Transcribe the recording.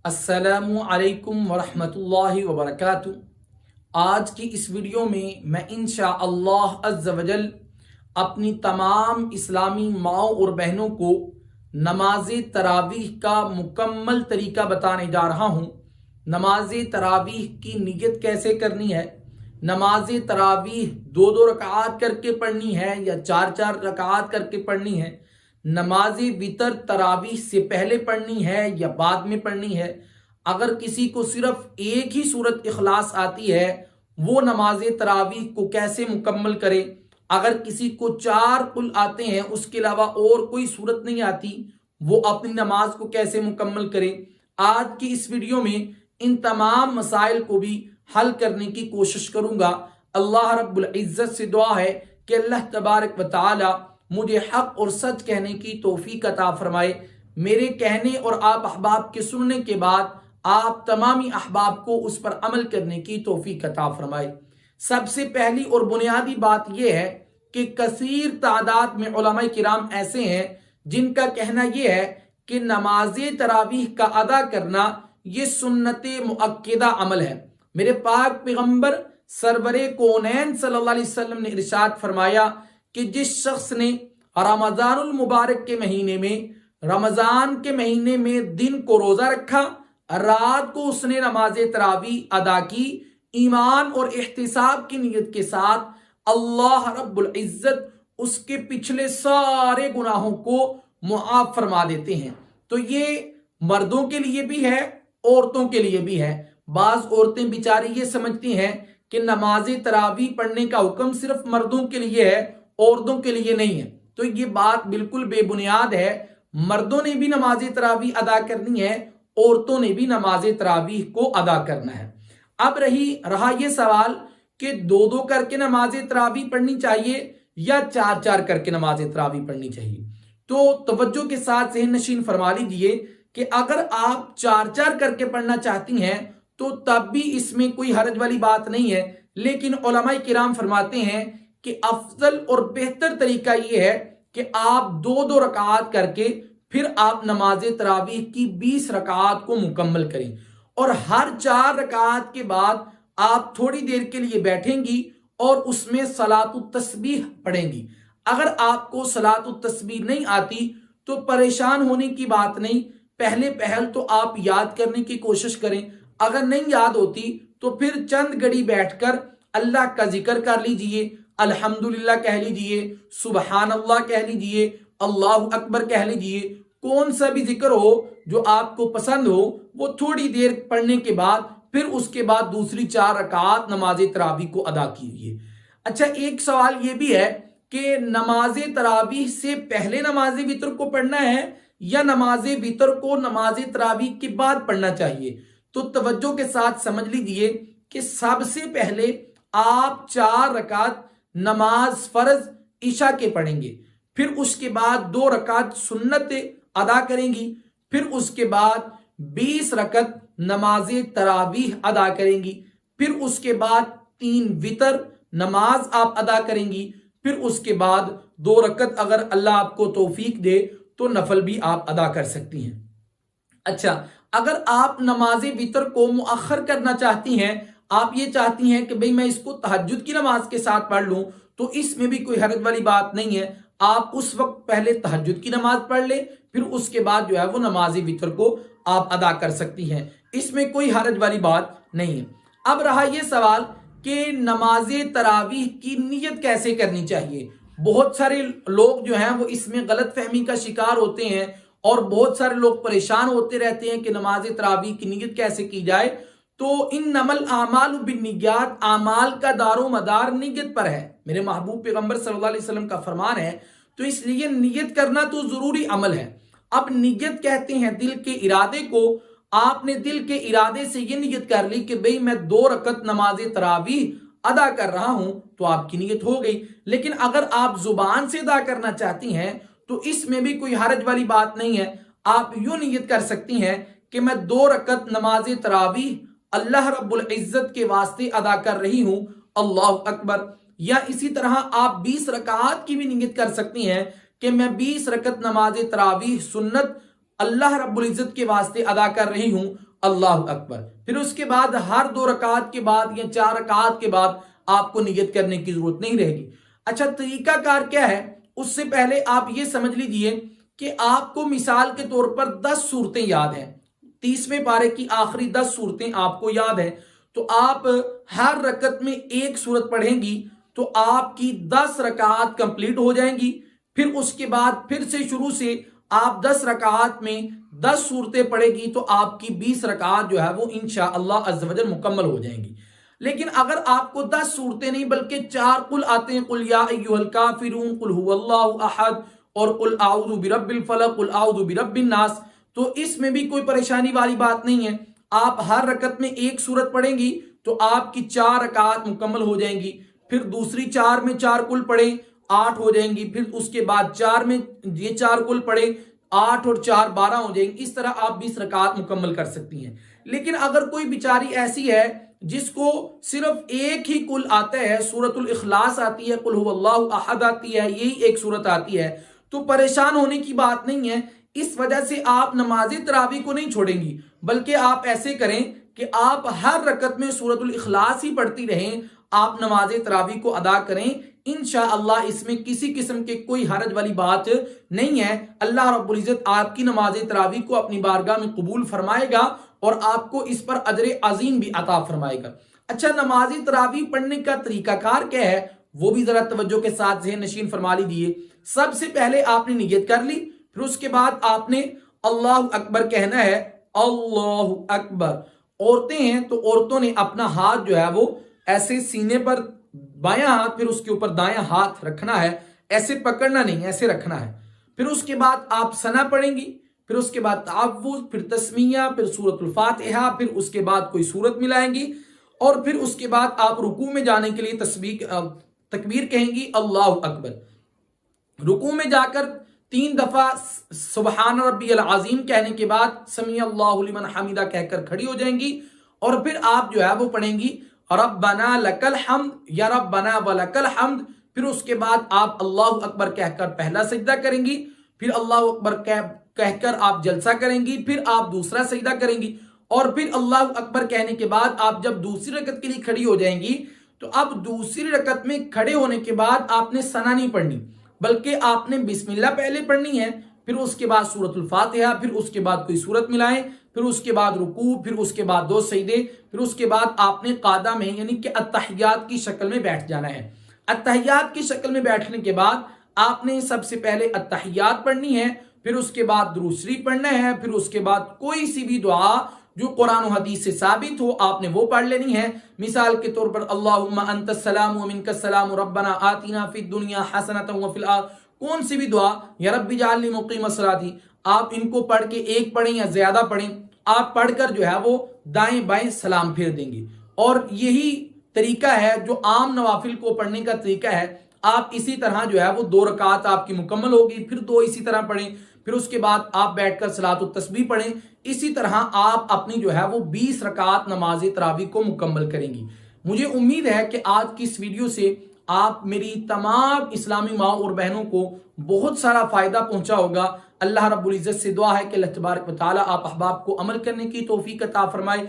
अस्सलामु अलैकुम वरहमतुल्लाहि वबरकातुह। आज की इस वीडियो में मैं इंशाअल्लाह अज़्ज़ वजल अपनी तमाम इस्लामी माओ और बहनों को नमाज तरावीह का मुकम्मल तरीका बताने जा रहा हूँ। नमाज तरावीह की नियत कैसे करनी है, नमाज तरावीह दो दो रकात करके पढ़नी है या चार चार रकात करके पढ़नी है, नमाज वितर तरावीह से पहले पढ़नी है या बाद में पढ़नी है, अगर किसी को सिर्फ एक ही सूरत इखलास आती है वो नमाज तरावीह को कैसे मुकम्मल करे, अगर किसी को चार कुल आते हैं उसके अलावा और कोई सूरत नहीं आती वो अपनी नमाज को कैसे मुकम्मल करे। आज की इस वीडियो में इन तमाम मसाइल को भी हल करने की कोशिश करूंगा। अल्लाह रब्बुल इज्जत से दुआ है कि अल्लाह तबारक व तआला मुझे हक और सच कहने की तौफीक अता फरमाए। मेरे कहने और आप अहबाब के सुनने के बाद आप तमामी अहबाब को उस पर अमल करने की तौफीक अता फरमाए। सबसे पहली और बुनियादी बात यह है कि कसीर तादाद में उलमाए किराम ऐसे हैं जिनका कहना यह है कि नमाज तरावीह का अदा करना ये सुन्नत मुअक्किदा अमल है। मेरे पाक पैगंबर सरवरे कौनैन सल्लल्लाहु अलैहि वसल्लम ने इरशाद फरमाया कि जिस शख्स ने रमजानुल मुबारक के महीने में रमजान के महीने में दिन को रोजा रखा, रात को उसने नमाज तरावीह अदा की, ईमान और इहतिसाब की नीयत के साथ, अल्लाह रब्बुल इज्जत उसके पिछले सारे गुनाहों को मुआफ फरमा देते हैं। तो ये मर्दों के लिए भी है, औरतों के लिए भी है। बाज औरतें बेचारी ये समझती हैं कि नमाज तरावीह पढ़ने का हुक्म सिर्फ मर्दों के लिए है, औरतों के लिए नहीं है। तो ये बात बिल्कुल बेबुनियाद है। मर्दों ने भी नमाज तरावीह अदा करनी है, औरतों ने भी नमाज तरावीह को अदा करना है। अब रहा ये सवाल कि दो दो करके नमाज तरावीह पढ़नी चाहिए या चार चार करके नमाज तरावीह पढ़नी चाहिए। तो तवज्जो के साथ ज़हन नशीन फरमा लीजिए कि अगर आप चार चार करके पढ़ना चाहती हैं तो तब भी इसमें कोई हरज वाली बात नहीं है, लेकिन उलमाए किराम फरमाते हैं कि अफजल और बेहतर तरीका यह है कि आप दो दो रकात करके फिर आप नमाज तरावीह की 20 रकात को मुकम्मल करें और हर 4 रकात के बाद आप थोड़ी देर के लिए बैठेंगी और उसमें सलातुत तस्बीह पढ़ेंगी। अगर आपको सलातुत तस्बीह नहीं आती तो परेशान होने की बात नहीं, पहल तो आप याद करने की कोशिश करें। अगर नहीं याद होती तो फिर चंद घड़ी बैठकर अल्लाह का जिक्र कर लीजिए, अल्हम्दुलिल्लाह कह लीजिए, सुबहान अल्लाह कह लीजिए, अल्लाहु अकबर कह लीजिए। कौन सा भी जिक्र हो जो आपको पसंद हो वो थोड़ी देर पढ़ने के बाद फिर उसके बाद दूसरी 4 रकात नमाज तरावीह को अदा कीजिए। अच्छा, एक सवाल ये भी है कि नमाज तरावीह से पहले नमाज वितर को पढ़ना है या नमाज वितर को नमाज तरावीह के बाद पढ़ना चाहिए। तो तवज्जो के साथ समझ लीजिए कि सबसे पहले आप 4 रकात नमाज फर्ज ईशा के पढ़ेंगे, फिर उसके बाद 2 रकात सुन्नत अदा करेंगी, फिर उसके बाद 20 रकत नमाज तरावीह अदा करेंगी, फिर उसके बाद 3 वितर नमाज आप अदा करेंगी, फिर उसके बाद 2 रकत अगर अल्लाह आपको तौफीक दे तो नफल भी आप अदा कर सकती हैं। अच्छा, अगर आप नमाज वितर को मुअख्खर करना चाहती हैं, आप ये चाहती हैं कि भाई मैं इसको तहज्जुद की नमाज के साथ पढ़ लूं, तो इसमें भी कोई हरज वाली बात नहीं है। आप उस वक्त पहले तहज्जुद की नमाज पढ़ ले, फिर उसके बाद जो है वो नमाज वितर को आप अदा कर सकती हैं, इसमें कोई हरज वाली बात नहीं है। अब रहा ये सवाल कि नमाज तरावीह की नियत कैसे करनी चाहिए। बहुत सारे लोग जो हैं वो इसमें गलत फहमी का शिकार होते हैं और बहुत सारे लोग परेशान होते रहते हैं कि नमाज तरावीह की नियत कैसे की जाए। तो इन नमल आमाल बिन्नियात, आमाल का दारो मदार नियत पर है। मेरे महबूब पैगंबर सल्लल्लाहु अलैहि वसल्लम का फरमान है, तो इसलिए नियत करना तो जरूरी अमल है। अब नियत कहते हैं दिल के इरादे को। आपने दिल के इरादे से ये नियत कर ली कि भाई मैं 2 रकत नमाज तरावीह अदा कर रहा हूं, तो आपकी नियत हो गई। लेकिन अगर आप जुबान से अदा करना चाहती हैं तो इसमें भी कोई हरज वाली बात नहीं है। आप यूं नियत कर सकती हैं कि मैं 2 रकत नमाज तरावीह अल्लाह रब्बुल इज्जत के वास्ते अदा कर रही हूं, अल्लाहु अकबर। या इसी तरह आप 20 रकात की भी नियत कर सकती हैं कि मैं 20 रकत नमाज तरावीह सुन्नत अल्लाह रब्बुल इज्जत के वास्ते अदा कर रही हूं, اللہ اکبر. پھر اس کے بعد ہر 2 رکعت کے بعد یا 4 رکعت کے بعد آپ کو نیت کرنے کی ضرورت نہیں رہے گی. اچھا طریقہ کار کیا ہے؟ اس سے پہلے آپ یہ سمجھ لیجئے کہ آپ کو مثال کے طور پر 10 صورتیں یاد ہیں، 30ویں پارے کی آخری 10 صورتیں آپ کو یاد ہیں، تو آپ ہر رکعت میں ایک صورت پڑھیں گی تو آپ کی 10 رکعات کمپلیٹ ہو جائیں گی. پھر اس کے بعد پھر سے شروع سے آپ 10 رکعات میں 10 صورتیں پڑھے گی تو آپ کی 20 رکعات جو ہے وہ انشاءاللہ عز و جل مکمل ہو جائیں گی. لیکن اگر آپ کو 10 صورتیں نہیں بلکہ 4 قل آتے ہیں، قل یا ایھا الکافرون، قل ھو اللہ احد اور قل اعوذ برب الفلق، قل اعوذ برب الناس، تو اس میں بھی کوئی پریشانی والی بات نہیں ہے. آپ ہر رکعت میں ایک صورت پڑھیں گی تو آپ کی 4 رکعات مکمل ہو جائیں گی. پھر دوسری 4 میں 4 قل پڑھیں 8 ہو جائیں گی. پھر اس کے بعد 4 میں یہ 4 قل پڑھیں 8 اور 4 12 ہو جائیں گی. اس طرح آپ 20 رکعات مکمل کر سکتی ہیں. لیکن اگر کوئی بیچاری ایسی ہے جس کو صرف ایک ہی قل آتا ہے، سورۃ الاخلاص آتی ہے، قل ھو اللہ احد آتی ہے، یہی ایک سورت آتی ہے، تو پریشان ہونے کی بات نہیں ہے. اس وجہ سے آپ نماز تراویح کو نہیں چھوڑیں گی، بلکہ آپ ایسے کریں کہ آپ ہر رکعت میں سورۃ الاخلاص ہی پڑھتی رہیں، آپ نماز تراویح کو ادا کریں. انشاءاللہ اس میں کسی قسم کے کوئی حرج والی بات نہیں ہے. اللہ رب العزت آپ کی نماز تراویح کو اپنی بارگاہ میں قبول فرمائے گا اور آپ کو اس پر اجر عظیم بھی عطا فرمائے گا. اچھا نماز تراویح پڑھنے کا طریقہ کار کیا ہے وہ بھی ذرا توجہ کے ساتھ ذہن نشین فرما لیجیے. سب سے پہلے آپ نے نیت کر لی، پھر اس کے بعد آپ نے اللہ اکبر کہنا ہے. اللہ اکبر. عورتیں ہیں تو عورتوں نے اپنا ہاتھ جو ہے وہ ایسے سینے پر بایاں ہاتھ پھر اس کے اوپر دایاں ہاتھ رکھنا ہے، ایسے پکڑنا نہیں، ایسے رکھنا ہے. پھر اس کے بعد آپ ثنا پڑھیں گی، پھر اس کے بعد تعوذ، پھر تسمیہ، پھر سورۃ الفاتحہ، پھر اس کے بعد کوئی سورت ملائیں گی اور پھر اس کے بعد آپ رکوع میں جانے کے لیے تکبیر کہیں گی اللہ اکبر. رکوع میں جا کر 3 دفعہ سبحان ربی العظیم کہنے کے بعد سمیع اللہ لمن حمیدہ کہہ کر کھڑی ہو جائیں گی اور پھر آپ جو ہے وہ پڑھیں گی ربنا لک الحمد یا ربنا ولک الحمد. پھر اس کے بعد آپ اللہ اکبر کہہ کر پہلا سجدہ کریں گی، پھر اللہ اکبر کہہ کر آپ جلسہ کریں گی، پھر آپ دوسرا سجدہ کریں گی اور پھر اللہ اکبر کہنے کے بعد آپ جب دوسری رکعت کے لیے کھڑی ہو جائیں گی تو اب دوسری رکعت میں کھڑے ہونے کے بعد آپ نے ثنا نہیں پڑھنی بلکہ آپ نے بسم اللہ پہلے پڑھنی ہے، پھر اس کے بعد سورۃ الفاتحہ، پھر اس کے بعد کوئی سورت ملائیں، پھر اس کے بعد رکوع، پھر اس کے بعد 2 سجدے، پھر اس کے بعد آپ نے قعدہ میں یعنی کہ التحیات کی شکل میں بیٹھ جانا ہے. التحیات کی شکل میں بیٹھنے کے بعد آپ نے سب سے پہلے التحیات پڑھنی ہے، پھر اس کے بعد درود شریف پڑھنا ہے، پھر اس کے بعد کوئی سی بھی دعا جو قرآن و حدیث سے ثابت ہو آپ نے وہ پڑھ لینی ہے. مثال کے طور پر اللہم انت السلام ومنک السلام ربنا آتنا فی الدنیا حسنۃ وفی الآخرۃ، کون سی بھی دعا، یا رب اجعلنی مقیم الصلاۃ، آپ ان کو پڑھ کے ایک پڑھیں یا زیادہ پڑھیں، آپ پڑھ کر جو ہے وہ دائیں بائیں سلام پھیر دیں گے. اور یہی طریقہ ہے جو عام نوافل کو پڑھنے کا طریقہ ہے. آپ اسی طرح جو ہے وہ 2 رکعت آپ کی مکمل ہوگی، پھر 2 اسی طرح پڑھیں، پھر اس کے بعد آپ بیٹھ کر صلاۃ التسبیح پڑھیں. اسی طرح آپ اپنی جو ہے وہ 20 رکعت نماز تراویح کو مکمل کریں گی. مجھے امید ہے کہ آج کی اس ویڈیو سے آپ میری تمام اسلامی ماں اور بہنوں کو بہت سارا فائدہ پہنچا ہوگا. اللہ رب العزت سے دعا ہے کہ اللہ تبارک و تعالی آپ احباب کو عمل کرنے کی توفیق عطا فرمائے.